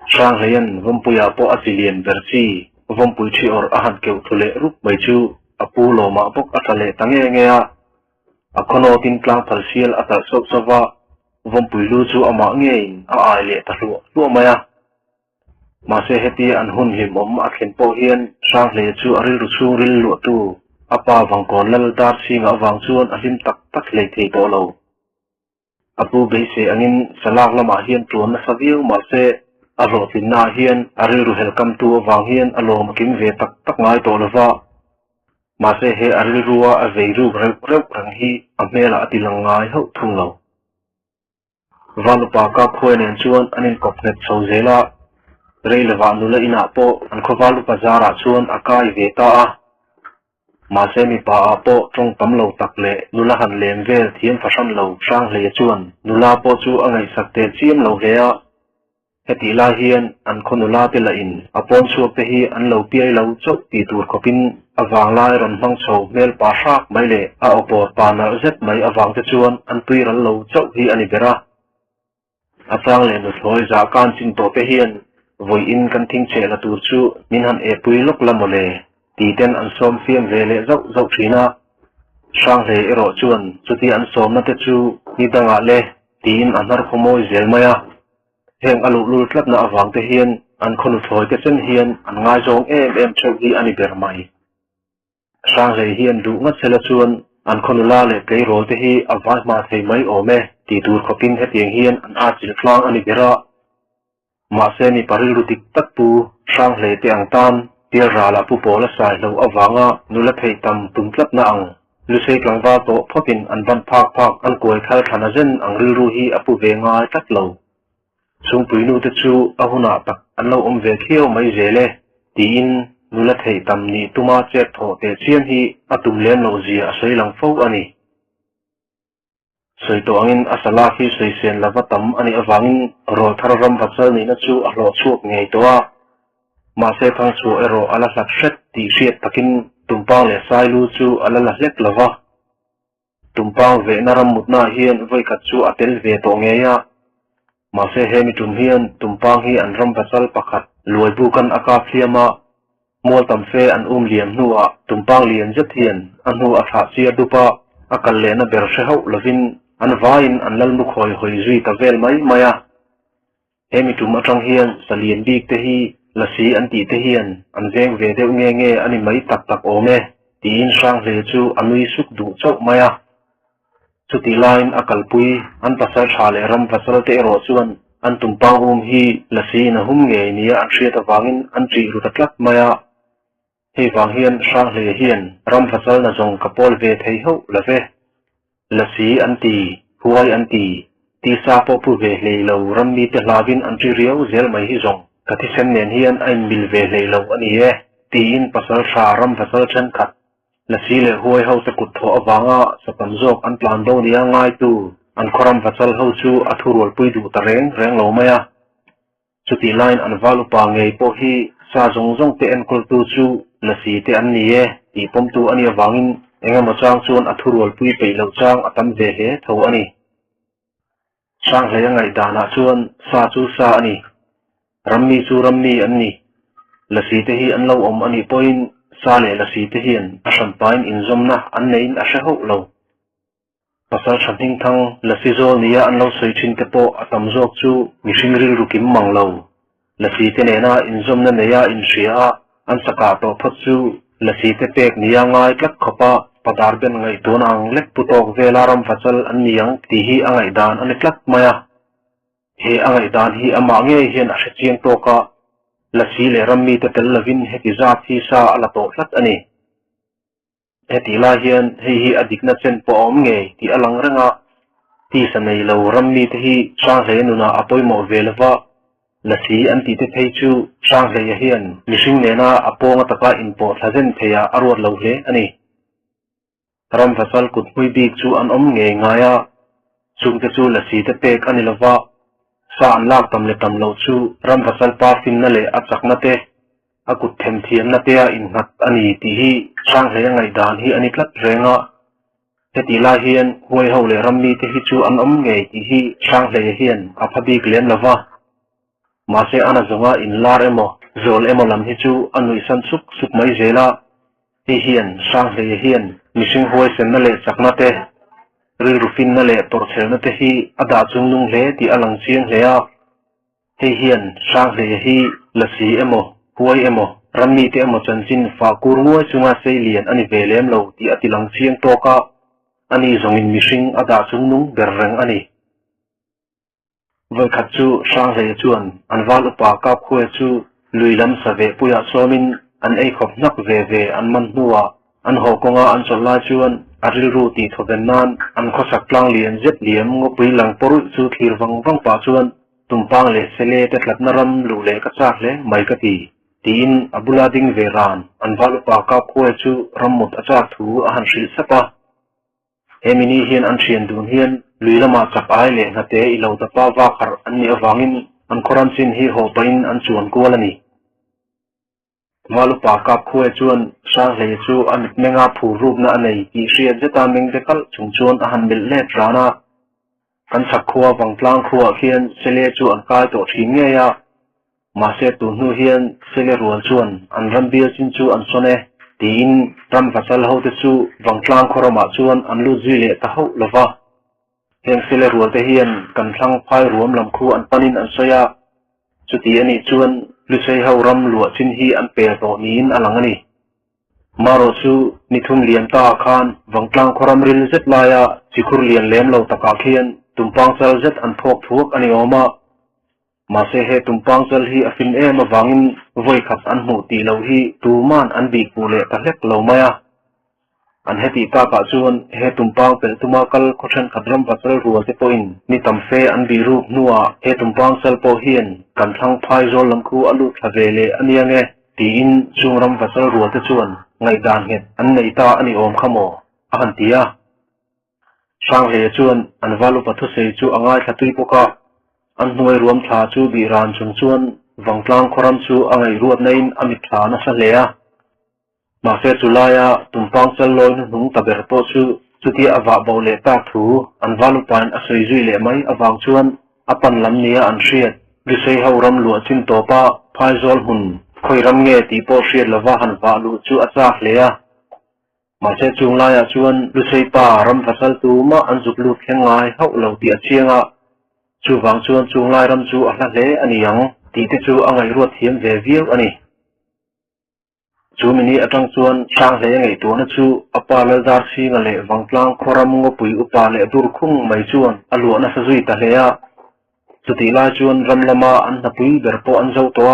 sang hian vampuya po asilian bersi vampui thi or ahan keu thule rup mai chu apulo ma bok atale tange ngeya akhono tin tlang phalsial ata sok sawa vampui lu chu ama ngein a aile ta lu maya ma se heti an hun him om akhen po hian sang le chu aril ru chu ril lu tu apa wangkon lal dar singa wang chuan ahim tak tak le thei to lo apu be se angin salak lama hian tuan saviu ma se aro tinna hian aril ru helkam tu wang hian alom kim ve tak tak ngai to lova ma se he aril ruwa aveiru rep rang hi amela atilangai ho thung lo valupa ka khoinen chuan anin kopnet chozela reilewa nula ina po an khowalu pazara chuan akai ve ta a ma se mi pa po tong tam lo tak le nula han lem vel thiam fashan lo sang le chuan nula po chu angai sakte chiam lo he a heti la hian an khonula te la in apon chu te hi an lo piai lo chok ti tur khopin awang lai ron hmang chho mel pa sak mai le a opor pa na zet mai awang te chuan an tui ran lo chok hi ani bera atang le no thloi za kan chin to te hian voi in kan thing che la tur chu min han e pui lok la mole ti ten an som fiam ve le zau zau thina sang le ero chuan chuti an som na te chu ni danga le tin anar khomoi zel maya heng alu lul tlat na awang te hian an khonu thloi te chen hian an ngai zong em cheu hi ani ber mai sang le hian du nga chela chuan an khonula le plei rol te hi awai ma thei mai ome ti tur khopin hetiang hian an a chil tlang ani bera ma se ni paril rutik tak pu sang le te ang tan tir rala pu pola sai lo awanga nula thei tam tum tlat na ang lu sei tlangwa to phopin an ban phak an koi khal thana zen ang ri ru hi apu ve ngai tak lo sung puinu te chu ahuna tak an lo om ve khiau mai zele tin nula thei tam ni tuma che tho te chian hi atum len lo zia sei lang fo ani sei to angin asala khi sei sen lava tam ani awangin ro tharam vachal ni na chu aro chuak ngei to a ma se thang chu ero ala sak shet ti riat takin tumpang le sai lu chu ala la hlek lova tumpang ve naram mutna hian voi khat chu atel ve to ngeya ma se hemi tum hian tumpang hi an ram vachal pakhat loi bu kan aka phiama mol tam fe an liam nuwa tumpang lian zet hian anu atha sia dupa akal le na ber she ho lovin an vain an lal nu khoi hoi zui ta vel mai maya hemi tum atang hian salien dik te hi lasi an ti te hian an veng ve deu nge ani mai tak tak ome tin sang le chu anui suk du chok maya chuti line akal pui an pasal thale ram pasal te ro chuan an tumpang hi lasi na hum nge nia an hriat awangin an tri ru tatlak maya hei wang hian sang le hian ram pasal na zong kapol ve thei ho lave lasi anti huai anti ti sa po pu ve le lo ram mi te lavin an tri riau zel mai hi zong kati sen nen hian ai mil ve le lo ani e tin pasal tha ram pasal chen khat lasi le huai ho te kut tho awanga sapam jok an plan do nia ngai tu an khoram pasal ho chu athurol pui du tareng reng lo maya chuti line an valu pa ngei po hi sa zong te en kol tu chu lasi te an ni e ti pom tu ani awangin enga ma chang chuan athurol pui pe lo chang atam ve he tho ani sang hle ngai dana chuan sa chu sa ani rammi chu rammi anni lasi te hi an lo om ani point sa le lasi te hian a champagne in zomna an nein a sheho lo pasal thaming thang lasi zol nia an lo soi thin te po atam jok chu mihring ril rukim mang lo lasi te nena in zomna neya in ria an saka to phot chu lasi te pek nia ngai tlak khopa padar ben ngai tonang lek putok velaram fachal an niang ti hi angai dan an tlak maya he angai dan hi ama nge hian a chiang to ka lasi le rammi te tel lavin heti za thi sa ala to hlat ani heti la hian hi adikna chen po om nge ti alang ranga ti sanei lo rammi te hi sang le nuna apoi mo velwa lasi an ti te thei chu sang le hian mihring nena aponga taka in po thazen theya arwat lo hle ani ram fasal kut hui bik chu an om nge ngaya chung te chu lasi te pek ani lova sa an lak tam le tam lo chu ram fasal pa fin na le achak na te akut them thiam na te a in ngat ani ti hi sang le ngai dan hi ani tlat renga heti la hian huai ho le rammi te hi chu an om nge ti hi sang le hian a phabik len lova มาเสอันจงอาอินลาร์เอโมโจลเอโมลำฮิจูอันนุยสันสุกไม่เจล่าเฮียนสร้างเลยเฮียนมิชิงหวยเซนนั่นเลยสักนาเตรีรูฟินนั่นเลยตัวเชลนั่นเตฮีอดาจุงลุงเล่ที่อลังเชียงเล่เฮียนสร้างเลยฮีละสีเอโมหวยเอโมรันมีเตเอโมจันจินฝากกูรัวจุงอาเซเลียนอันนี้เวเลมโลที่อติลังเชียงโตกะอันนี้จงอินมิชิงอดาจุงลุงเบรรังอันนี้วัยขัดจูสร้างเลยจวนอันวาลุปากาบคุยจูลุยลำสเวปุยะโซมินอันเอขบนักเวอันมันหัวอันหอกงาอันสลาจวนอาริรูตีทเวนนานอันข้อสักกลางเลียนเจ็ดเหลี่ยมงบวิลังปรุจูขีรวังป่าจวนตุมปังเลเซเลเตตลัดนรำลูเลกจากเลไม่กตีตีนอับุลาดิงเวรานอันวาลุปากาบคุยจูรำมุดอาจากถูอาหารศิลสปะเฮมินีเฮียนอันเชียนดูเฮียนลุยละมาจับไอเลนเตอิลาวตะปาวาคาร์อันนี้วังินอันครันซินฮีโฮปินอันชวนกัวลนีวาลุปากาบคุยจวนสร้างเลยจูอันเมงาผูรูปนาในอีเชียเจตามิงเดกัลชุมชวนอาหารมิลเลตรานาอันสักขัววังกลางขัวเฮียนเซเลจูอันกายตัวทิ้งเงียมาเสตุนูเฮียนเซเลรัวจวนอันรัมเบียจินจูอันโซเนตีนรัมฟัสลฮาวเตจูวังกลางขรมาจวนอันลูจิเลตะฮาวลวะเฮียนเซเลรัวเตเฮียนกันทั้งพายรวมลำคูอันปานินอันสยาจุดที่อันนี้จวนลุเซฮาวรัมลัวจินฮีอันเปรโตนีนอลังนี้มาโรซูนิทุมเลียนตาคานวังกลางขรามริลเซตลายาจิคุรเลียนเลมเลาตะกาเคียนตุมปังเซลเซตอันพกทุกอันนี้ออกมาเสเหตุมปังเซลฮีอฟินเอมาวังินไว้ขัดอันหูตีเหลาฮีตูมานอันบีกูเลตะเล็กเหลามาอันเหตุตากาจวนเหตุมปังเป็นตุมาคัลโคชันขัดรำพัสลรัวเซปอินนิตัมเฟอันบีรูปนัวเหตุมปังเซลโปเฮียนกันทั้งพายโจลังคูอลุทะเวเลอันยังเงตีอินจุงรำพัสลรัวเตจวนไงดานเหตุอันในตาอันนี้อมขโมอันตียช่างเหตุจวนอันวาลุปัทุเสจูอ่างไอขัดตุยปกะอันหน่วยรวมทาจูบีรานจงจวนวังกลางครัมจูอ่างไอรวดในอมิตรานัสเลอะมาเสจุลายาตุมปังเซลลอยนุงตะเบรโตจูจุดที่อวาบอเลตาถูอันวาลุปันอสัยจุยเลไมอวางจวนอปันลำเนียอันเชียดดิเซฮาวรัมลัวจินโตปาพายโจลหุนคอยรำเงตีโปเชียดละวะหันวาลุจูอาจากเลอะมาเสจุลายาจวนดิเซปารำฟัสลตูมาอันจุกลุกแข็งไงเฮาเหล่าตีอาเชียงะจูวังจวนจูลายรำจูอัลเลอันนี้ยังตีเตจูอ่างไอรวดเทียมเววิวอันนี้จูมินีอัตรังจวนช่างเลยไงตัวนั้นจูอปาเลดาร์ซีงเลวังกลางครามงปุยอุปาเลดูรคุ้งไม่จวนอลัวนัสจุยตะเลยะจุติลาจวนรำละมาอันนับปุยเบรโปอันเจ้าตัว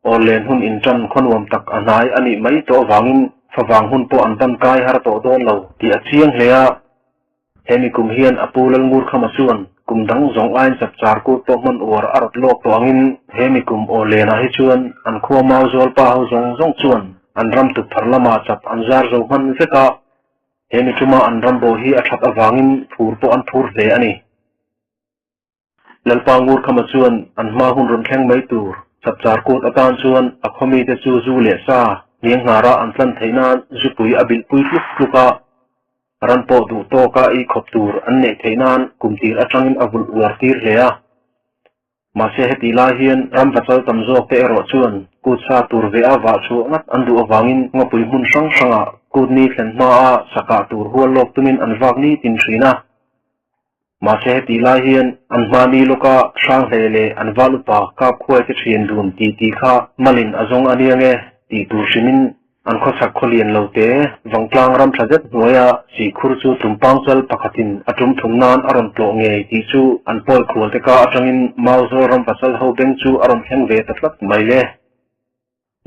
โอเลนหุนอินจันคนวมตักอันไหนอันนี้ไม่ตัววังอินฝวังหุนโปอันตันกายฮาร์โตโดนเราที่อาเชียงเลยะเฮมิกุมเฮียนอปูลังมูร์ขมาจวนกุมดังจงไอจับจาร์กูตมันอวร์อารตโลกตัวงินเฮมิกุมโอเลนะฮิจวนอันขัวมาจวลป้าจงจวนอันรำตุพาร์ลามาจับอันจาร์จงมันเฟกะเฮมิจุมาอันรำโบฮีอัดอัวังินฟูร์ปอันฟูร์เดอันนี้ลัลปางูร์ขมาจวนอันมาหุนรุนแข็งไม่ตูร์จับจาร์กูตอันจวนอัคมีเตจูเลซ่าเลี้ยงหาระอันตันไทยนานจุปุยอบิลปุยลุกะรันโปดูโตกาอีขบตูร์อันเนเทนานกุมตีร์อัจังอินอบุลอวร์ตีร์เลียมาเสหติลาเฮียนรัมพัสลตัมโซเปโรชวนกูซาตูร์เวอาวาชัวนัดอันดูอวังอินงปุยมุนสังสังะกูนีเซนมาอาสกาตูร์หัวโลกตุมินอันวากนีตินชีนะมาเสหติลาเฮียนอันมานีโลกาช่างเลอันวาลุปากาบควยเชียนดูนตีข้ามาลินอจงอันยังเงตีตูชิมินอันข้อสักขลียนเหล่าเตะวังกลางรำชัดหน่วยสีคุรจูตุมปังเซลปะขัดินอัตุมถุงนานอารมณ์โปร่งเงยตีจูอันปอยขวดเตกาอัจังอินมาโซรำปัสสลเฮาเบงจูอารมณ์แข็งเวตัดลัดไม่เล่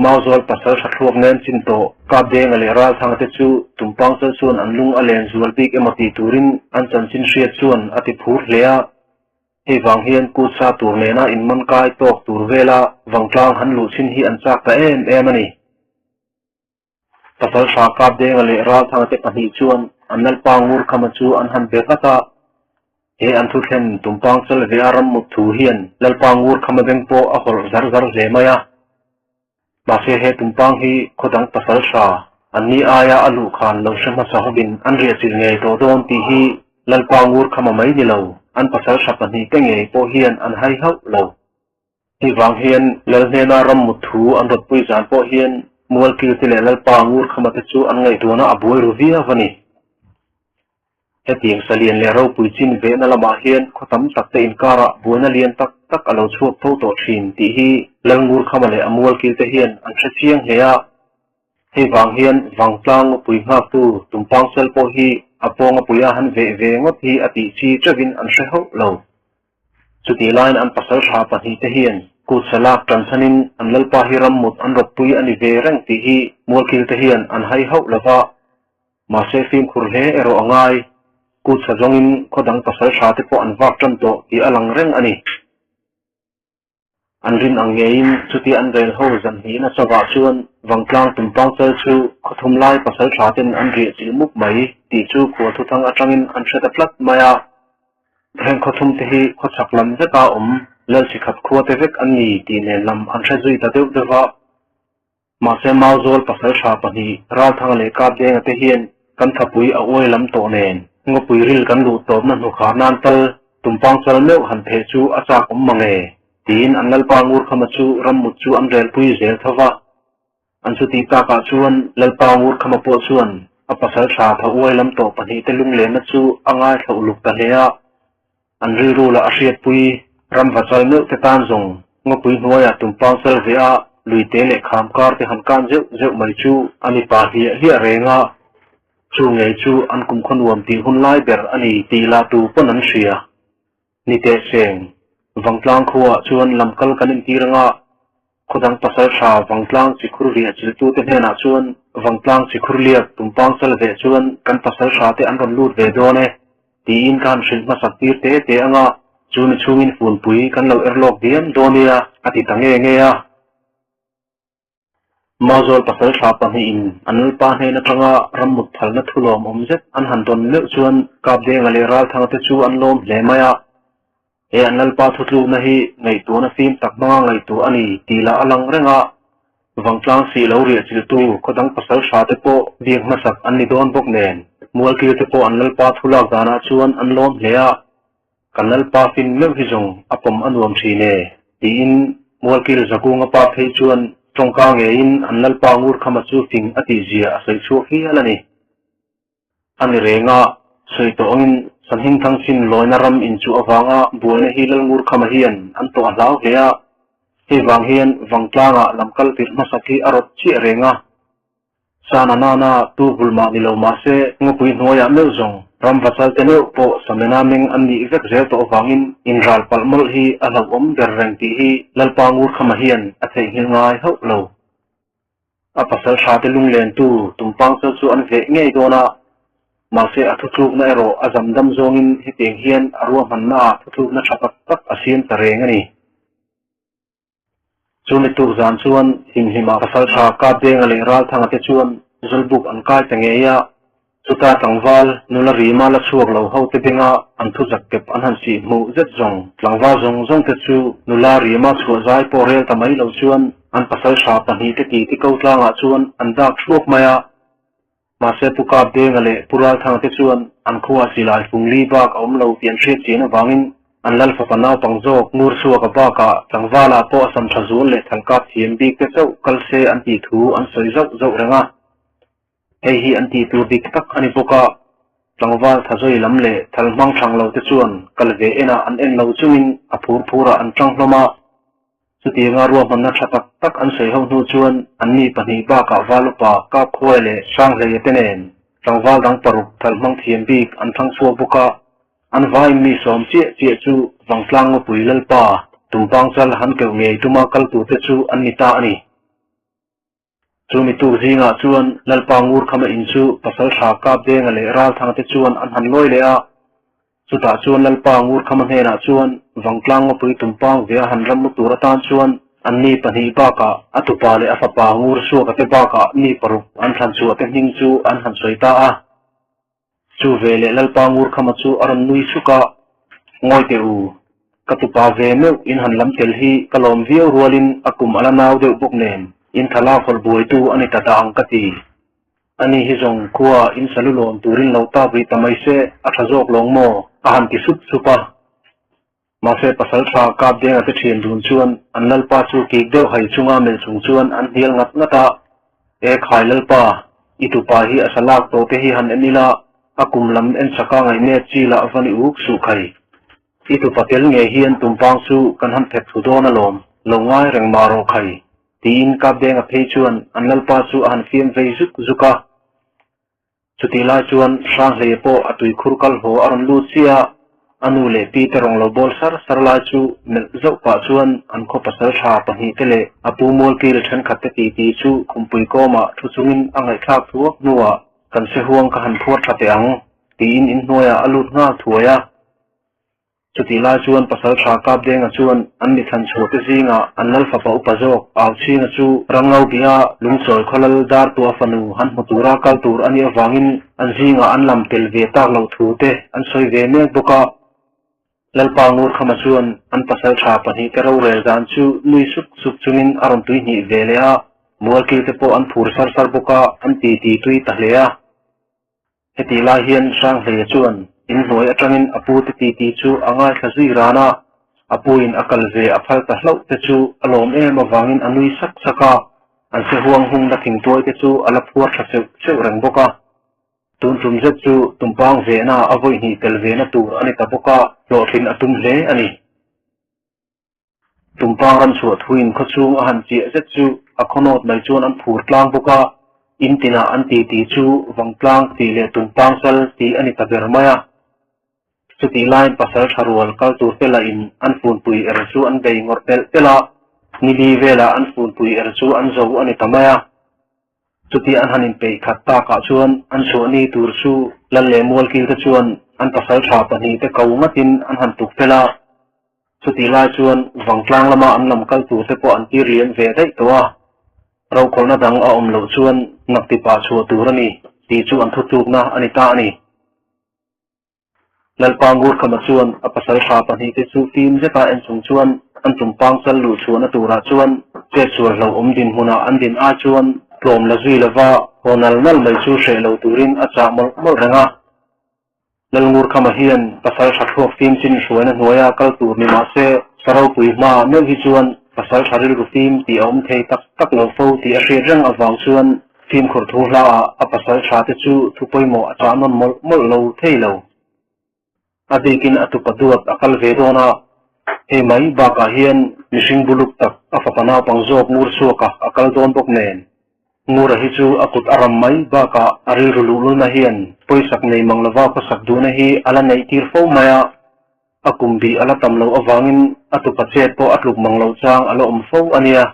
มาโซลปัสสลชัดรวมเงินจินโตกาเบงอเลราทางเตจูตุมปังเซลส่วนอันลุงอเลนจูลปิกเอมตีตูรินอันจันจินเชียส่วนอติพูร์เลียเฮวังเฮียนกูซาตูเมนาอินมันกายตอกตูร์เวลาวังกลางหันลูชินฮีอันจากกะเอ็มนี่ตัดสากาบเดงเลยราทางเตปนิจวนอันนัลปางูร์ขมาจูอันหันเบกตาเฮอันทุเทนตุมปังเซลเวอารัมมุทูเฮียนนัลปางูร์ขมาเบงโปอโคลซาร์ซาร์เซมายาบาเซเฮตุมปังฮีขดังตัดสาอันนี้อายาอลูขานเราชมาสหบินอันเรียสิเงยโตโดนตีฮีนัลปางูร์ขมาไม่ดีเราอันตัดสาปนิเกงเงยโปเฮียนอันให้เขาเราเฮ hi wang hian lal hena ram muthu an rot pui zan po hian mual kil tile lal pa ngur khamate chu an ngai tuana aboi ruvia vani hetiang salian le ro pui chin ve na lama hian khotam takte inkara buana lian tak tak alo chuak tho to thin ti hi lal ngur khamale amual kil te hian an thchiang heya hi wang hian wangtlang pui ngak tu tumpang sel po hi apong apuya han ve ngot hi ati chi trawin an hreho lo chuti line an pasal tha pahi te hian ku salak transanin an lalpa hiram mut an rot pui ani ve rang ti hi mual kil te hian an hai ho lova ma se film khur he ero angai ku sajongin khodang pasal tha te po an wak tran to hi alang reng ani an rin angein chuti an rel ho zan hi na sawa chuan wangtlang tumpang sel chu khothum lai pasal tha ten an ri chi muk mai ti chu ko thu thang atangin an theta plat maya heng khothum te hi khochak lam zeta lal sikhat khuwa te vek an ni ti ne lam an thai zui ta deuh dewa ma se mau zol pasal tha pani ral thang le ka deng te hian kan thapui a oi lam to nen ngopui ril kan lu to na nu kha nan tal tumpang sel meu han the chu achak mange tin an lalpa ngur khama chu ram mut chu an rel pui zel thawa an chu ti ta ka chuan lalpa ngur khama po chuan a pasal tha tha oi lam to pani te lung le na chu angai thau luk ta leya an ri ru la asiat pui ram vachal meu te tan zong ngopui hnuaya tumpang sel vea luite le kham kar te han kan zeu mai chu ani pa hi renga chu ngei chu an kum khonwam ti hun lai ber ani ti la tu ponan sia ni te seng wangtlang khuwa chuan lamkal kanin tiranga khodang pasal tha wangtlang chikhur ri achil tu te hena chuan wangtlang chikhur liak tumpang sel ve chuan kan pasal tha te an ron lut ve done ti in kan shin ma saktir te anga chuni chungin fun pui kan lo erlok diam donia ati tange ngeya mazol pasal tha pani in anul pa he na thanga ramut thalna thulom omjet an han don le chuan kap de ngale ral thang te chu an lom hle maya e anal pa thutlu na hi ngai tu na sim tak ma ngai tu ani tila alang renga wangtlang si lo ri chil tu khodang pasal tha te po biang ma sak an ni don bok nen mual ki te po anal pa thulak dana chuan an lom hleya kanal pa fin me hizong apom anuam thine tin mual ki zakunga pa phei chuan tongka nge in anal pa ngur khama chu ting ati zia asai chu hi alani ani renga soi to ongin sanhing thang sin loina ram in chu awanga buana hilal ngur khama hian an to alau heya he wang hian wangtlanga lamkal tir masaki arot chi renga sana nana tu bulma ni lo ma se ngopui hnoya meu zong ram vachal tene po samena meng an ni vek zel to wangin inral palmol hi alawom der reng ti hi lalpa ngur khama hian athei hingai ho lo apasal tha te lunglen tu tumpang sel chu an ve ngei dona ma se athutluk na ero azam dam zongin hiteng hian arwa manna athutluk na thapak tak asian tareng ani chuni tur zan chuan himhima pasal tha ka deng ale ral thanga te chuan zulbuk an kai tangeya chuta tangwal nula rima la chuak lo ho te benga an thu jak kep an han si mu zet zong tlangwa zong te chu nula rima chu zai porel tamai lo chuan an pasal tha pani te ti ko tlanga chuan an dak thuak maya ma se puka deng ale pural thang te chuan an khuwa silai fungli bak om lo pian thret chin awangin an lal fa panaw pangjok ngur suaka baka tangwala po asam thazun le thalka thiam bik te chau kalse an ti thu an soi zo renga hei hi an ti tu bik tak ani poka tangwal thazoi lam le thalmang thang lo te chuan kalve ena an en lo chungin a phura an tang hloma chuti nga ruwa manna thatak tak an sei ho nu chuan an ni pani baka walupa ka khoile sang le tenen tangwal dang paruk thalmang thiam bik an thang suwa buka an vai mi som che chu wangtlang pui lalpa tumpang chal han ke nge tuma kal tu te chu an ni ta ani chumi tu zinga chuan lalpa ngur khama in chu pasal tha kap deng ale ral thang te chuan an han loi le a chuta chuan lalpa ngur khama hena chuan wangtlang pui tumpang ve han ram mu tur tan chuan an ni pani baka atupa le afapa ngur su ka te baka ni paruk an than chu te hing chu an han soita a chu vele lalpa ngur khama chu aran nui suka ngoi te u katupa ve me in han lam tel hi kalom viau rualin akum ala naw de buk nen in thala khol boi tu ani tata angkati ani hi zong khuwa in salulon turin lo ta bri tamai se athazok longmo ahan ki sup supa มาเสpasal tha kap deng ate thien dun chuan an lalpa chu kik deuh hai chunga mel chung chuan an hial ngat ngata e khai lalpa itupa hi asalak to te hi han enila akum lam en saka ngai ne chila avani uk su khai itu patel nge hian tumpang su kan han thep thu don alom longai reng maro khai tin kap deng a phei chuan an lalpa chu an fiam vei zuk zuka chutila chuan sang le po atui khurkal ho aron lu chia anu le pi terong lo bol sarla chu mel zo pa chuan an kho pasal tha pahi tele apu mol ki than khat te ti chu khumpui ko ma thu chungin angai thak thu nuwa kan se huang ka han phuat thate ang tin in noya alut nga thuaya chutila chuan pasal tha kap denga chuan an ni than chote zinga anal fa pa upazok aw chinga chu rangau bia lungchoi kholal dar tu afanu han mutura kal tur ani awangin an zinga an lam tel ve tak lo thu te an soi ve mek boka lalpa ngur khama chuan an pasal tha pani te ro rel dan chu lui suk chungin aron tui ni velea mualki te po an phur sar boka an ti tui tahlea heti la hian sang hle chuan in noi atangin apu te ti chu angai khazui rana apu in akal ve aphal ta hlau te chu alom em awangin anui saka an se huang hung na thing toi te chu ala phuar tha cheu rang boka tun tum zet chu tumpang ve na avoi hi tel ve na tur ani ta boka lo thin atum hle ani tumpang ran chu thuin kho chung a han chi zet chu akhonot mai chuan an phur tlang boka intina an ti chu wangtlang ti le tumpang sal ti ani ta bermaya chuti line pasal tharual kal tur pela in an fun pui er chu an bei ngor pela nili vela an fun pui er chu an zo ani tamaya chuti an hanin pe khatta ka chuan an soni tur chu lan le mol ki ta chuan an pasal tha pani te kaumatin an han tuk pela chuti la chuan wangtlang lama an lam kal tur te po an ti rian ve dai towa ro khona dang a om lo chuan nakti pa chu turani ti chu an thutuk na ani ta ani lalpangur khama chuan a pasal tha pani te chu tim zeta en chung chuan an tumpang chal lu chuan a tura chuan che chur lo om din huna an din a chuan tlom la zui lawa honal nal mai chu she lo turin a cha mol ranga lalngur khama hian pasal tha thok tim chin hruana hnuaya kal tur ni ma se sarau pui ma me hi chuan pasal tharil ru tim ti om thei tak lo fo ti a hre rang awang chuan tim khur thu hla a pasal tha te chu thupoi mo a cha mol lo thei lo adikin atupaduat akal ve dona he mai ba ka hian mishing buluk tak afapana pangjok ngur suaka akal don bok nen ngura hi chu akut aram mai ba ka aril rulu na hian poisak nei manglawa pasak du na hi ala nei tir fo maya akumbi ala tamlo awangin atupachet po atluk manglo chang alo om fo ania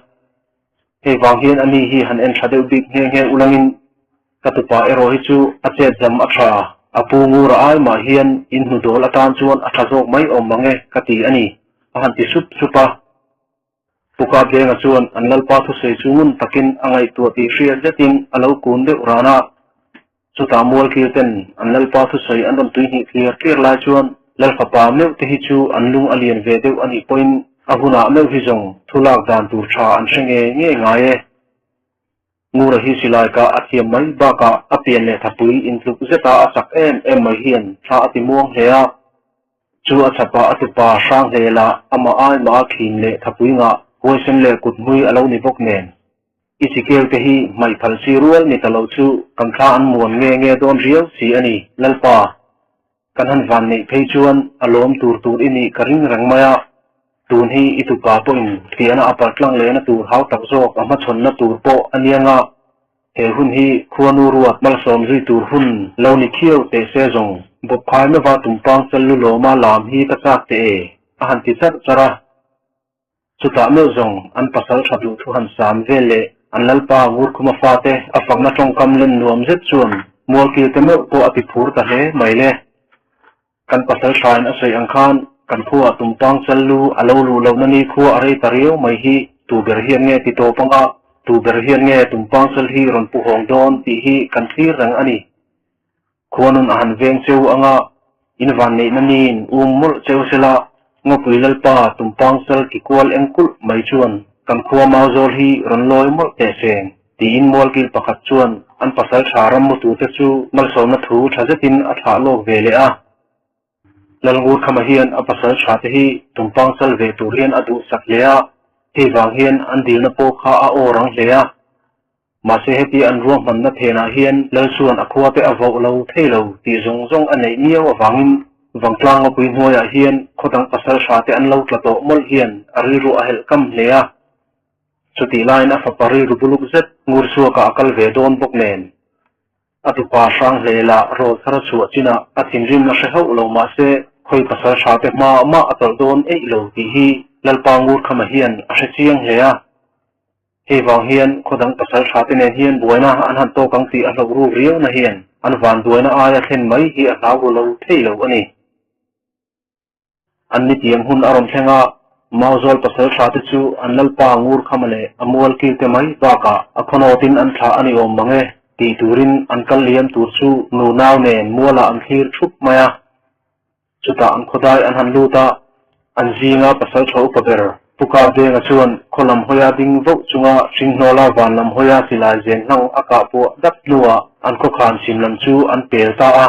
he wang hian ani hi han en thadeu big nge ulangin katupa ero hi chu achet jam atha apu ngura ai ma hian in hu dol atan chuan athazok mai om mange kati ani ahan ti supa puka benga chuan anlal pa thu sei chumun takin angai tu ti hria jatin alo kun de urana chuta mol kirten anlal pa thu sei andon tui hi clear la chuan lal khapa me te hi chu anlung alien ve deu ani point ahuna me hi jong thulak dan tur tha an senge nge ngaye ngura hi silai ka athiam mai ba ka apian le thapui intluk zeta asak em mai hian tha atimuang hea chu achapa atupa sang hela ama ai ma khin le thapui nga question le kutmui alo ni bok nen isikel te hi mai phal si rual ni talo chu kan kha an muan nge don riau si ani lalpa kan han van nei phei chuan alom tur ini karing rangmaya tun hi itupa poin tiana apartlang le na tur hau tak jok ama chon na tur po anianga he hun hi khuanu ruat mal som zui tur hun lo ni khieu te se jong bop khai me wa tumpang chalu lo ma lam hi ka chak te ahan ti chat chara chuta me jong an pasal thadu thu han sam vele an lalpa ngur khuma fa te afang na tong kam len nuam zet chuan mol ki te me po ati phur ta he mai le kan pasal thain a sei ang khan kan khuwa tumpang chalu alo lu lo na ni khuwa arei tariu mai hi tu ber hian nge ti to panga tu ber hian nge tumpang chal hi ron pu hong don ti hi kan thir rang ani khonun ahan veng cheu anga in van nei na nin mul cheu sela ngopui lalpa tumpang chal ki kwal engkul mai chuan kan khuwa ma zol hi ron loi mol te seng ti in mol kil pakhat chuan an pasal tharam mu tu te chu mal so na thu thajetin a tha lok vele a lalngur khama hian apasal thate hi tumpang sal ve tur hian adu sak lea he wang hian an dil na po kha a orang hlea ma se heti an ruam man na thena hian lalsuan akhwa pe avo lo thelo ti zong zong anei niaw awangin wangtlang a pui hnoya hian khodang pasal thate an lo tlato mol hian ariru a hel kam hlea chuti line a fapari rubuluk zet ngur suaka akal ve don bok nen atupa sang lela ro thara chu achina athin rim na shehau lo ma se khoi pasal thate ma atol don ei lo ti hi lalpangur khama hian a hrechiang hlea he wang hian khodang pasal thate nen hian buaina an han to kang ti a lo ru riau na hian an van duaina aya thlen mai hi a hlaw lo theilo ani an ni tiang hun arom thlenga mauzol pasal thate chu an lalpangur khamale amwal ki te mai baka akhonotin an thla ani om mange ti turin an kal liam tur chu nu naw nen muala an thir thup maya chuta an khodai an han luta an zinga pasal tho paber puka denga chuan kholam hoya ding vo chunga singnola vanlam hoya silai zen nang aka po dak nuwa an kho khan simlam chu an pel ta a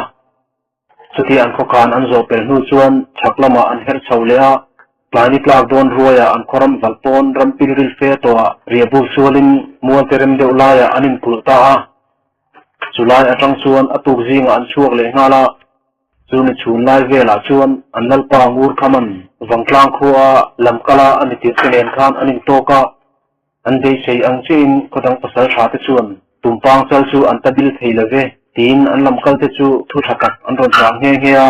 chuti an kho khan an zo pel nu chuan thaklama an her chholea plani plak don ruaya an khoram valpon rampil ril fe to riabu sualin mual terem de ulaya anin pulta a July atang chuan atuk zinga an chuak le ngala chuni chun lai vela chuan an lalpa ngur khaman wangtlang khuwa lamkala ani ti nen khan anin toka an dei sei ang chin khodang pasal thate chuan tumpang chal chu an tabil theilave tin an lamkal te chu thu thakat an ron chang he hea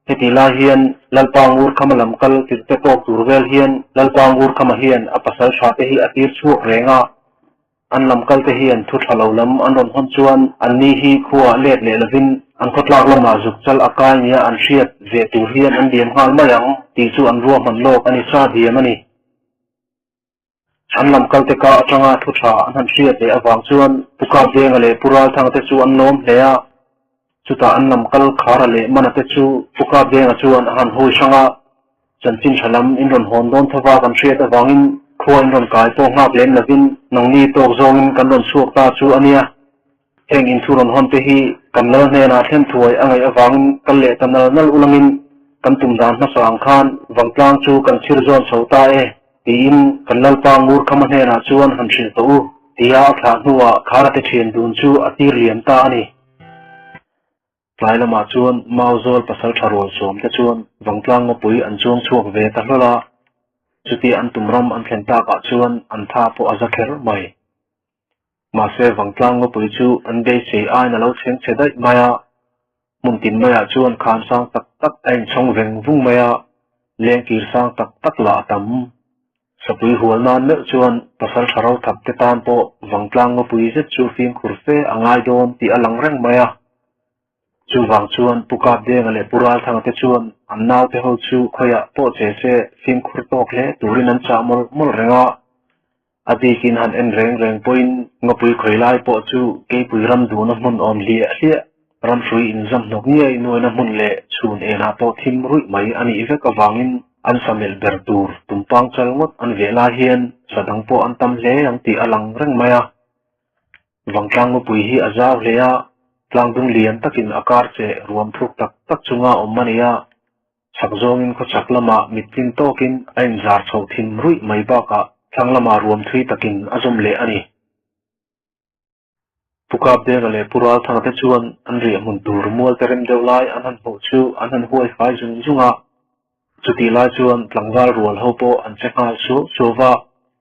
heti la hian lalpa ngur khama lamkal ti te pok turvel hian lalpa ngur khama hian a pasal thate hi atir chuak renga an lamkal te hian thu thalo lam an ron hon chuan an ni hi khuwa let le lovin an khotlak lama zuk chal akai nia an hriat ve tur hian an diam hal mayang ti chu an ruam man lok ani sa diam ani an lamkal te ka atanga thu tha an han hriat le awang chuan puka denga le pural thang te chu an lom hlea chuta an lamkal khara le mana te chu puka denga chuan han hoi sanga chanchin thalam in ron hon don thawa kan hriat awangin khuan ron kai to ngak len lovin nangni tok zongin kan ron suak ta chu ania heng in thuron hon te hi kan nal hena them thuai angai awangin kan le tanal nal ulangin kan tumdan na sang khan wangtlang chu kan thir zon chota e tin kan lalpa ngur khama hena chuan han thil to tia thla nuwa khara te thien dun chu atir liam ta ani tlailama chuan mauzol pasal tharol som te chuan wangtlang mo pui an chuang chuak ve ta hlola chuti an tumram an thlenta ka chuan an tha po azakher mai ma se wangtlang ngo pui chu an dei sei ai na lo cheng chedai maya muntin maya chuan khan sang tak tak ain chong veng vung maya leng kir sang tak tak la tam sapui hual nan me chuan pasal tharau thap te tan po wangtlang ngo pui zet chu fim khurfe angai don ti alang reng maya chu wang chuan pukap denga le pural thang te chuan an naw te ho chu khoya po che se fim khur tok le turin an cha mol renga adikin han en reng point ngopui khoilai po chu ke pui ram du na mun om lia lia ram sui in zam nok ni ai no na mun le chun e na po thim rui mai ani ive ka wangin an samel bertur tumpang chalngot an vela hian sadang po an tam le ang ti alang reng maya wangtlang ngopui hi azaw leya tlang dung lian takin akar che ruam thuk tak tak chunga ommania sakzongin kho chaklama mitin tokin ain zar chho thim rui mai ba ka thanglama ruam thui takin azom le ani pukap de le pural thang te chuan an ri mun tur mual terem deulai an han ho chu an han huai fai jung junga chuti la chuan tlangwal rual ho po an chekal chu chuwa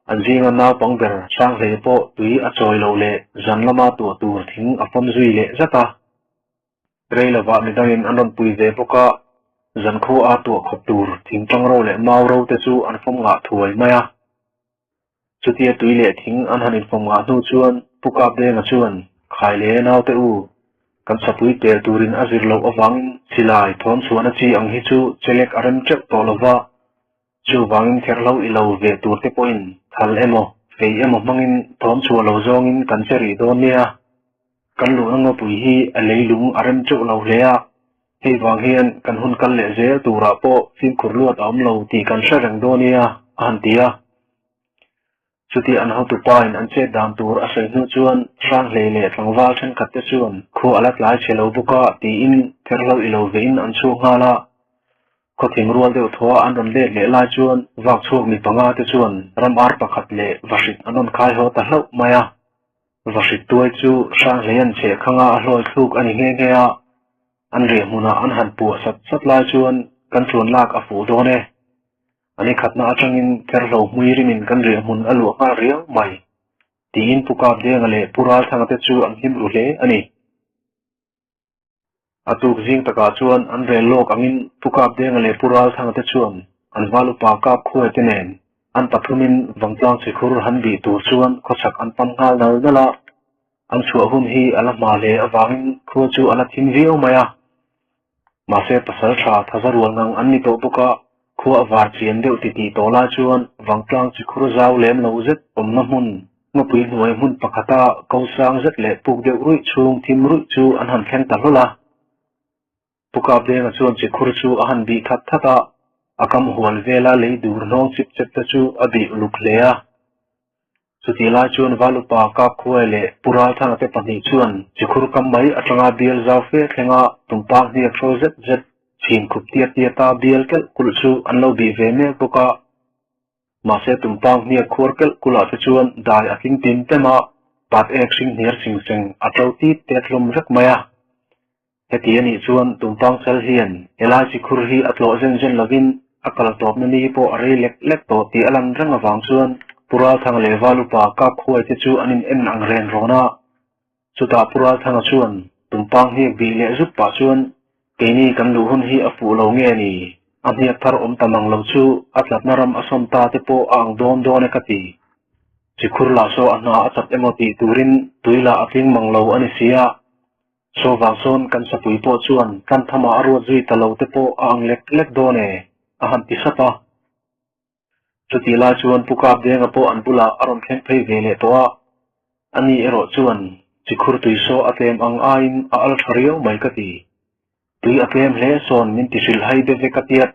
an jinga na pangber sang le po tui a choi lo le zanlama tu tur thing apom zui le zata reilawa midangin anon pui ve poka zankho a tu khop tur thing tangro le mauro te chu an fom nga thuai maya chutia tui le thing an hanin fom nga nu chuan pukap de nga chuan khai le naw te u kan sapui tel turin azir lo awang silai thon chuan a chi ang hi chu chelek aram chek to lova chu wangin therlo ilo ve tur te point thal emo fei emo mangin thon chu lo zongin kan cheri don nia kan lu ngo pui hi a leilung aram chu lo hlea hei wang hian kan hun kal le zel tura po sim khurluat am lo ti kan sharang donia an tia chuti an how to point an che dam tur a sei nu chuan sang le le tlangwal than khat te chuan khu alat lai chelo buka ti in therlo ilo vein an chu ngala ก็ถิงรัวเดียวทัวอันรำเดเลลายชวนวักโชคมีปังอาติชวนรำอาร์ปะขัดเลวสิตอันนนคายหัวตะเล่ามายาวสิตตัวจูสร้างเลียนเชขงาอร่อยทุกอันนี้เงี้ยอันเรียมุนาอันหันปัวสัดลายชวนกันชวนลากอฟูโดเนอันนี้ขัดนาจังอินแคร์โลมุยริมินกันเรียมุนอลวกมาเรียวไม่ตีอินปุกาบเดียงเลปุราทางเตจูอันหิมรุเลอันนี้อตุกจิงตะกาชวนอันเรโลกอังอินปุกาบเดียงเลปุราทางเตชวนอันวาลุปากาบคุยเตเนนอันปัทุมินวังจางสิคุรหันบีตูชวนขสักอันปันงาลนั่นละอันชัวหุ่นฮีอัลมาเลอวังคุยจูอัลทินวิโอมายามาเสปสัลชาทัศรวงังอันนี้โตปุกาคุยอวาร์จีนเดียวติตีโตลาชวนวังจางสิคุรจาวเลมลาวเซตอมน้ำมุนเมื่อปีหน่วยมุนปะคตาเกาสังเซตเลปุกเดียวรุ่ยชูงทิมรุ่ยจูอันหันแข่งตลอดละปุกาบเดงชวนสิคุรจูอันบีขัดทัตาอากำหัวเวลาเลยดูน้องสิบเจ็ดจูอบีลุกเลียสุติลาชวนวาลุปากาบคุยเลปุราทางเตปนิชวนสิคุรกำไม่อัตงาเบียลซาเฟเงาตุมปากเนียโปรเจตเจ็ดชิมคุปเตียตาเบียลเกลกุลจูอันเราบีเวเมปุกามาเสตุมปากเนียควรเกลกุลาชวนได้อากินติมเตมาปัดเอกสิงเนียสิงเซงอัตเราตีเตตลมรักมายาเหตุนี้ชวนตุ่มปังเซลเฮียนเอลาสิคุรฮีอัตโลเซนเจนลาวินอักลตอบนันนี่พออะไรเล็กโตตีอลันรังวังชวนปุราทางเลวาลุปากาบคุยที่จูอันอินอังเรนโรนาสุดาปุราทางชวนตุ่มปังฮีบีเลจุปปาชวนเกนี่กันลูหุนฮีอฟูโลเงนีอันนี้ทารอมตามังลาจูอัตลับนารมอสมตาเตโปอังโดนกติสิคุรลาโซอันนาอัตเอมติตูรินตุยลาอัติงมังลาอันเซียโซวางโซนกันสปุยโปชวนกันทำอารวจุยตะลาวเตโปอังเล็กโดเนอาหันติสตาจุติลาชวนปุกาบเดงอโปอันบุลาอารมณ์แข็งเพยเวเลตัวอันนี้เอโรชวนสิคุรตุยโซอัตเลมอังอาอินอัลทาริโอไม่กติตุยอัตเลมเลโซนมินติสิลไฮเดเวกติยัด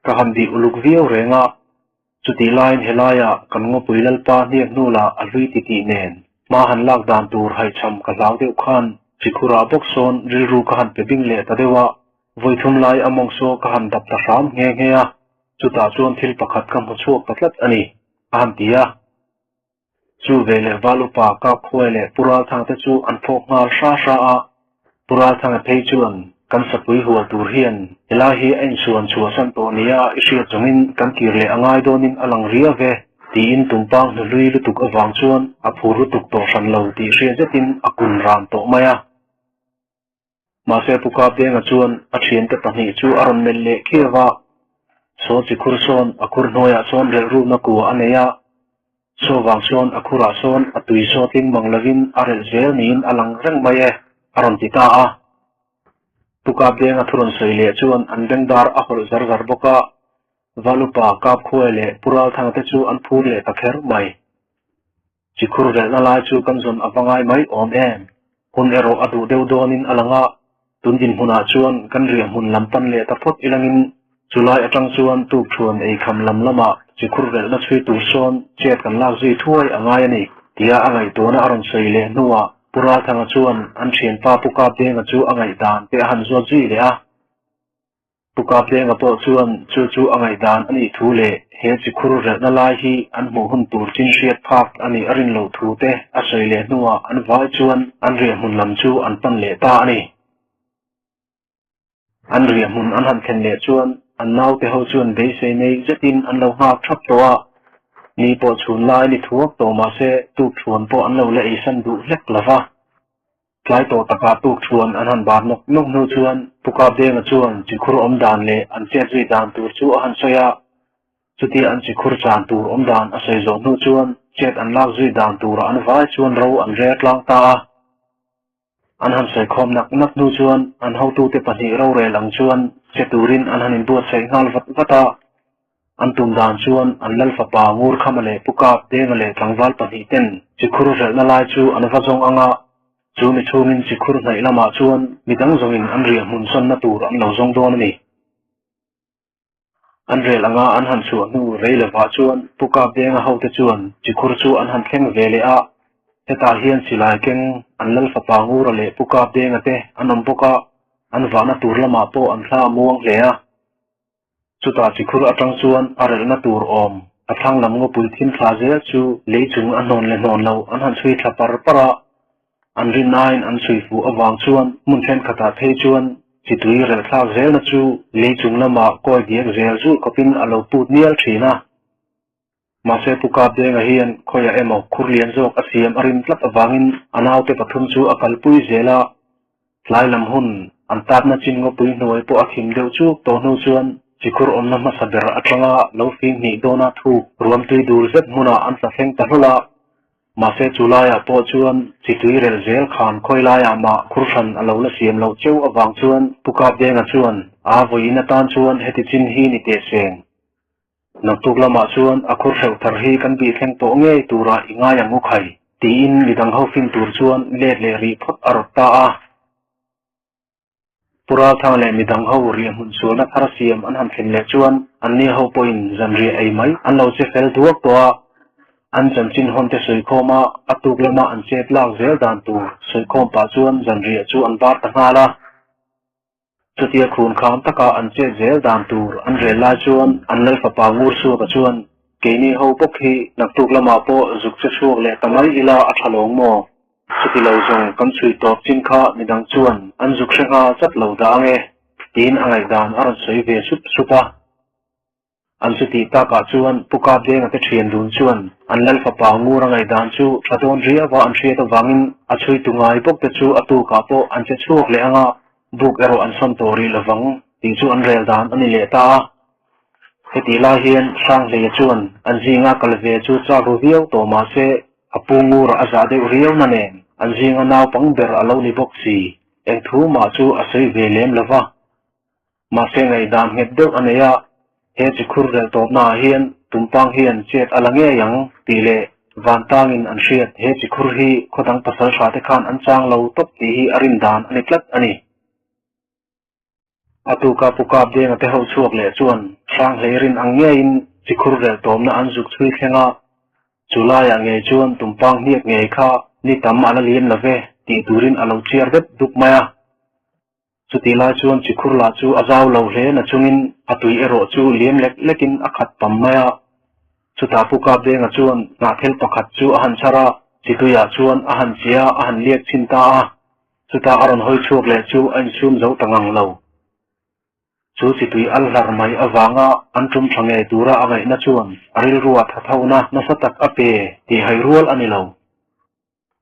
กะฮันดีอุลุกวิโอเรงะจุติลายเฮลายะกันงปุยลลปาเนียนูลาอัลวิติติเนนมาหันลากดานตูรให้ชำกะลาวเดียวขันสิคุราบกโซนริรูกะหันเปบิงเลตะเดวะวัยทุมลายอมองโซกะหันดับตะสามเงียจุตาจวนทิลปะขัดกำหัวโชกตะลัดอันนี้อาหันตียะจูเวเลวาลุปากาบคุยเลปุราทางเตจูอันพกงาชาอาปุราทางเพยจวนกันสปุยหัวตูเฮียนเอลาฮีเอ็นชวนชัวสันโตเนียอิเชียจงินกันกิเลอังไงโดนินอลังเรียเวตีอินตุมปังนุลุยลุตุกอวังชวนอภูรุตุกโตสันเลวตีเชียจตินอกุนรามโตมายามาเสปุกาบเดงชวนอัเชียนเตปนิจูอารมเมลเลเควาโซจิคุรโซนอคุรโนยาโซนเรรูนักัวอันเนียโซวังโซนอคุราโซนอตุยโซติงมังลวินอาร์เรเซลนินอลังเร่งมายอารมติตาอาปุกาบเดงทุรนเสยเลชวนอันเดงดาร์อัครซาร์บกาวาลุปากาบคุยเลปุราทางเตจูอันพูเลตะเคร์ไม่จิคุรเรนลายจูกันจนอวังไงไม่อมเอ็มคนเอโรอดูเดวโดนินอลังะตุนดินหุนาชวนกันเรียมหุนลำปันเลตะพดอิลังินจุลายอจังชวนตูชวนไอคำลำละมาจิคุรเรนนัชวีตูชวนเจ็ดกันลากจีถ้วยอ่างไงนี่เดียอ่างไงตัวน่ะอารมณ์เสยเลนัวปุราทางชวนอันเชียนป้าปุกาบเดงจูอ่างไงดานเตะหันจวจีเลยอะปุกาบเดงปอชวนจูอ่างไงดานอันนี้ทูเลเฮจิคุรเรนลายฮีอันหมู่หุ่นตูจินเชียดพักอันนี้อรินโลทูเตะอาศัยเลนัวอันวายชวนอันเรียมหุนลำจูอันปันเลตาอันนี้อันเรียมหุนอันหันเข็นเลชวนอันนาวเตหชวนเบสในเจตินอันเราหาทับตัวนี่ปอชวนลายนี่ทั่วโตมาเสตูชวนปออันเราเลสันดูเล็กละวะคล้ายโตตะกาตูชวนอันหันบาดนกนูชวนปุกาบเดงชวนจิคุรอมดานเลอันเจจุยดานตูจูอันเสียสุดที่อันจิคุรจานตูอมดานอาศัยโซนูชวนเจ็ดอันลากจุยดานตูอันวายชวนเราอันเรียกลางตาอันหันใส่คอมนักนูชวนอันเฮาตูเตปนิเราเรลังชวนเจตูรินอันหันินบวชใส่งานวัดตาอันตุมดานชวนอันเลลฟปางูรขมเลปุกาบเดงเลทังวัลปนิเต็นจิคุรเรลลายจูอันวัจงอ่างจูมิชูมินจิคุรในละมาชวนมิดังจงินอันเรียมุนสันนาตูอันเราจงโดนนี่อันเรลังอันหันชวนนูเรลวาชวนปุกาบเดงเฮาเตชวนจิคุรจูอันหันเข่งเวเลอาเฮตาเฮียนสิลายเก่งอันเลลฟปางูรเลปุกาบเดงเตอันนมปุกาอันวานาตูละมาโปอันท่าม่วงเลยช chu ta chi khur atang chuan arel na tur om athang lam ngo pui thin thla je chu leichung anon le non lo an han chui thapar para an rin nine an chui fu awang chuan mun then khata thei chuan chi tui rel thak zel na chu leichung lama koi diek zel chu kopin alo put nial thina ma se puka de nga hian khoya emo khurlian jok asiam arin tlap awangin anaw te pathum chu akal pui zela tlai lam hun an tat na chin ngo pui noi po akhim deu chu to no chuan chikur omna ma saber atanga lo fing ni dona thu ruam tui dur zet muna an sa theng tahula ma se chulaya po chuan chitui rel zel khan khoilaya ma khursan alo la siam lo cheu awang chuan puka de nga chuan a voina tan chuan heti chin hi ni te seng naktuk lama chuan akhur heu thar hi kan bi thleng to nge tura inga yang mu khai ti in midang ho fin tur chuan let le ri phot arot ta a pura thang le midang ho ri mun chuan a thar siam an han thin le chuan an ni ho point zan ri ai mai an lo che fel duak to a an chan chin hon te soi khoma atuk lama an chep lak zel dan tu soi khom pa chuan zan ri chu an bar ta ngala chutia khun kham taka an che zel dan tur an rel la chuan an lal fa pa ngur su ka chuan keini ho pok hi naktuk lama po zuk che chuak le tamai ila a thalong mo chuti lo zong kan chui top chin kha midang chuan an zuk hrenga chat lo da nge tin angai dan aron soi ve sup supa an chuti ta ka chuan puka de nga te thian dun chuan an lal fa pa ngur angai dan chu thadon ria wa an thria ta wangin a chui tungai pok te chu atu ka po an che chuak le anga buk ero an son tori lawang ti chu an rel dan ani le ta heti la hian sang le chuan an zinga kalve chu cha ro viau to ma se apungu ra aza de riau na nen an zinga naw pang ber alo ni bok si eng thu ma chu asei ve lem lawa ma se ngai dan het deuh aneya he chi khur rel top na hian tumpang hian chet alange yang ti le vantangin an hriat he chi khur hi khodang pasal sha te khan an chang lo top ti hi arin dan ani tlat ani atuka puka de nga te ho chuak le chuan sang leirin ange in chikhur rel tom na an zuk chui thlenga chulaya nge chuan tumpang hiak nge kha ni tam ala lien lave ti turin alo chiar vet duk maya chutila chuan chikhur la chu azaw lo hle na chungin atui ero chu liem lek lekin akhat pam maya chuta puka de nga chuan na thel pakhat chu ahan chara chituya chuan ahan chia ahan liek chinta a chuta aron hoi chuak le chu an chum zo tangang lo chu chitui al hlar mai awanga antum thange tura angai na chuan aril ruwa thathauna na satak ape ti hai rual ani lo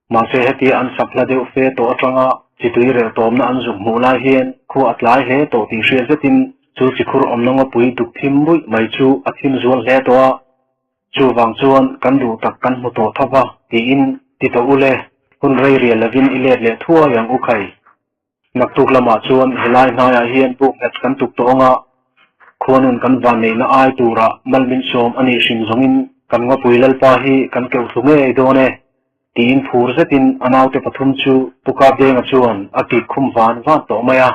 ma se heti an sapla deu fe to atanga chitui re tom na an zuk mula hian khu atlai he to ti hre zetin chu chikhur omnanga pui duk thim bui mai chu athim zual hle to chu wang chuan kan du tak kan mu to thawa ti in ti to ule hun rei ri lavin ilet le thua yang u khai naktuk lama chuan helai hnaya hian buk het kan tuk tonga khonun kan van nei na ai tura malmin som ani hring zongin kan nga puilal pa hi kan keu thunge done tin phur zetin anaw te pathum chu puka de nga chuan ati khum van to maya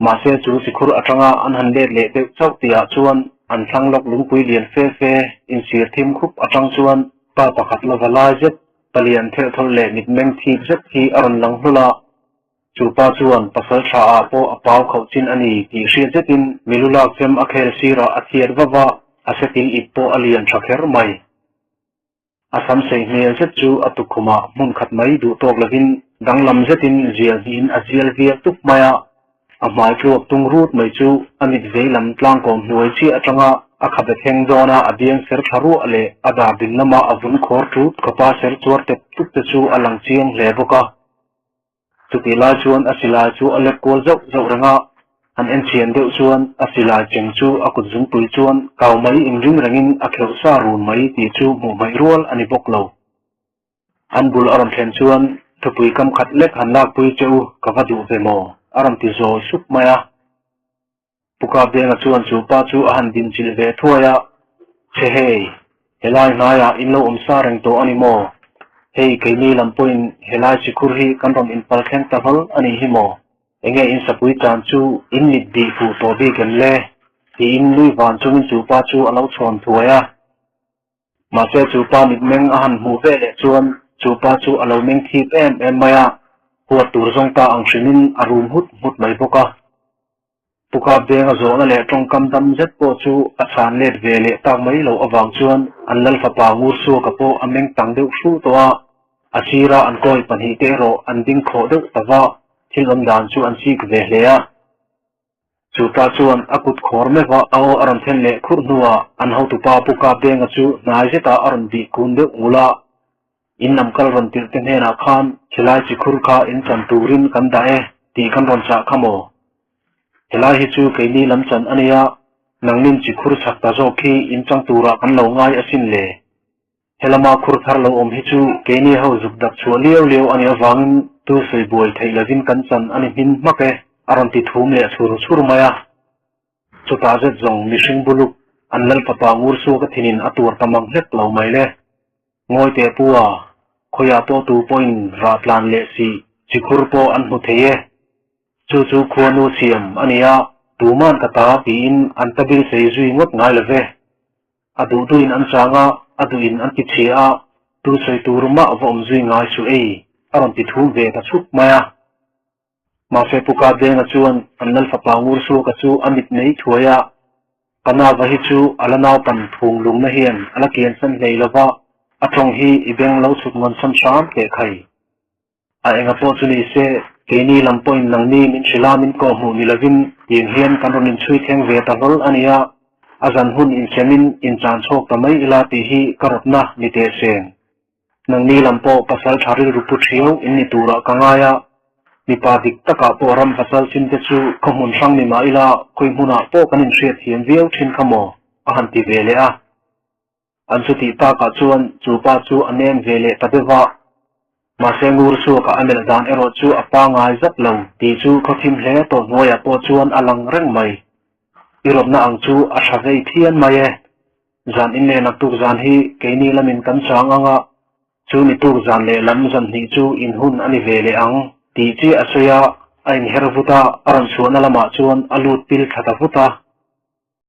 ma se chu sikhur atanga an han le de chau tia chuan an thanglok lungpui lian fe fe in sir thim khup atang chuan pa pakhat lawa zet palian thel thol le mit meng thi zet hi aron lang hula chupa chuan pasal tha a po apaw khau chin ani ti hria zetin milulak chem akhel sira athiar wawa asetil ippo alian thakher mai asam sei mel zet chu atukhuma mun khat mai du tok lavin danglam zetin zial din azial vial tuk maya amai klok tung rut mai chu amit veilam tlang kom nuai chi atanga akhabe theng zona adiang ser tharu ale ada bin lama avun khor tu kapa ser chuar te tuk te chu alang chiang hle boka chutila chuan asila chu alek kol zau ranga an enchian deuh chuan asila cheng chu akut zum pui chuan kaw mai ingring rangin akheu sa run mai ti chu mu mai rual ani boklo an bul aram thlen chuan thupui kam khat lek han lak pui cheu kavadu vemo aram ti zo sup maya puka de nga chuan chu pa chu ahan din chil ve thuaya che hei helai naya inlo umsa reng to ani mo hei keini lampoin helai chikhur hi kanrom in palkheng tahol ani himo enge in sapui tan chu in nit di fu to bi ken le ti in lui van chungin chu pa chu alo chon thuaya ma se chu pa mit meng ahan mu ve le chuan chu pa chu alo meng thip em maya huat tur zong ta ang shinin arum hut mai boka ปุกาเบงโซนั่นแหละตรงกำดำเจ็ดโปจูอาจารย์เล็ดเวเลตากไม่เราอวังชวนอันลัลฟะปางูสูกับโปอเมงตังเดือดสู้ตัวอาชีระอันก้อยปัญหิเตโรอันดิ้งโคเดือดแต่ว่าที่ลำดานจูอันซีกเวเลอะจูตาชวนอากุดขอร์เมว่าเอาอารมณ์เทนเล่ขุดนัวอันเขาตุปาปุกาเบงจูนายเจตาอารมณ์ดีกุนเดือดงูละอินนำกลรันติลเทนเฮนาคานเชลัยจิคุรคาอินจันตูรินกันได้ตีกันรอนจากขโมเฮลาฮิจูเกนีลำจันอันยานังนินจิคุรสักตาโจคีอินจังตูระกันเหลาง่ายอสินเล่เฮลามาคุรทาร์เหลาฮิจูเกนีเฮาจุดดักชัวเลี้ยวอันยาวังตูสวยบวยไทยละวินกันจันอันหินมักเออารันติทุ่มเล่สุรมายาจุดตาเจ็ดจงมิชิงบุลุกอันลัลปะปางูสูกทินินอตัวตมังเล็กเหลาไม่เล่งอยเตปัวขยาโปตูปอยน์ราพลานเลสีจิคุรโปอันหุเทเยจูควนูเสียมอันนี้ตูมันกตาปีนอันตบิลเซจุยงดง่ายเลยเวอดูอินอันจางอดูอินอันติเชียตูใส่ตูรุมะวอมจุยง่ายสุเออรันติทูเวตชุกมายามาเฟปุกาเดงจวนอันนัลฟะปางูสูกจูอันมิดเนยถวยกันนาวะฮิจูอัลนาวปันทุงลุงนเฮียนอัลเกียนสันเลยละวะอัตรงฮีอีเบงเล่าสุดเงินสัมชามเกะไข่ไอเองก็พอจุนีเซเกนีลำปอยนังนีมินชิลามินกอหูนิลวินยิงเฮียนกันรนินช่วยเทงเวตาลอันนี้อาจารย์หุ่นอินเซมินอินจานโชคทำไมอิลาตีฮีกรบนะนิเตเซงนังนีลำปอปัสสาวะชาริรุปุชิโออินนิตูระกังอายะนิปาดิกตะกาปอรัมปัสสาวะชินเตจูขมุนช่างนิมาอิลาคุยมุนาปอกันินเชียเทียนเวียวชินขโมอาหันติเวเลอะอันสุติตากาจวนจูปาจูอันเนนเวเลตัดวะมาเซงูรสูกับอเมริกันเอโรจูอปางายจับลงตีจูเขาทิมเล่ตัวงวยปอจวนอลังเร่งไม่อิรบนาอังจูอาชาเวเทียนไม่จานอินเลนักตุกจานฮีเกนีลามินกันช้างอ่ะจูนิตุกจานเลลำจันฮีจูอินหุนอันเวเลอังตีจีอาศัยไอเฮรฟุตาอารันชวนละมาจวนอลูดปิลขัดฟุตา